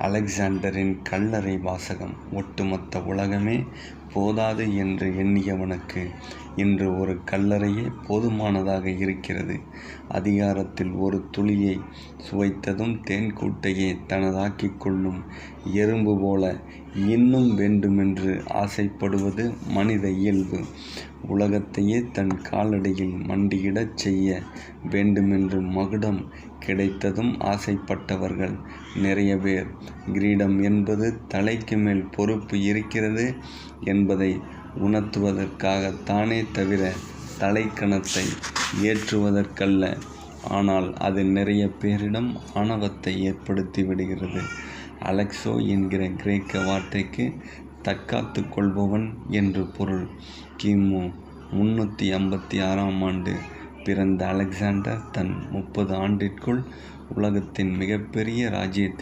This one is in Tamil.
அலெக்சாண்டரின் கல்லறை வாசகம். ஒட்டுமொத்த உலகமே போதாது என்று எண்ணியவனுக்கு இன்று ஒரு கல்லறையே போதுமானதாக இருக்கிறது. அதிகாரத்தில் ஒரு துளியை சுவைத்ததும் தேன்கூட்டையே தனதாக்கிக் கொள்ளும் எறும்பு போல இன்னும் வேண்டுமென்று ஆசைப்படுவது மனித இயல்பு. உலகத்தையே தன் காலடியில் மண்டியிடச் செய்ய வேண்டுமென்று மகுடம் கிடைத்ததும் ஆசைப்பட்டவர்கள் நிறைய பேர். கிரீடம் என்பது தலைக்கு மேல் பொறுப்பு இருக்கிறது என்பதை உணர்த்துவதற்காகத்தானே தவிர தலைக்கணத்தை ஏற்றுவதற்கல்ல. ஆனால் அது நிறைய பேரிடம் ஆணவத்தை ஏற்படுத்தி விடுகிறது. அலெக்சோ என்கிற கிரேக்க வார்த்தைக்கு தற்காத்து கொள்பவன் என்று பொருள். கிமு 356 பிறந்த அலெக்சாண்டர் தன் 30 ஆண்டிற்குள் உலகத்தின் மிகப்பெரிய ராஜ்யத்தை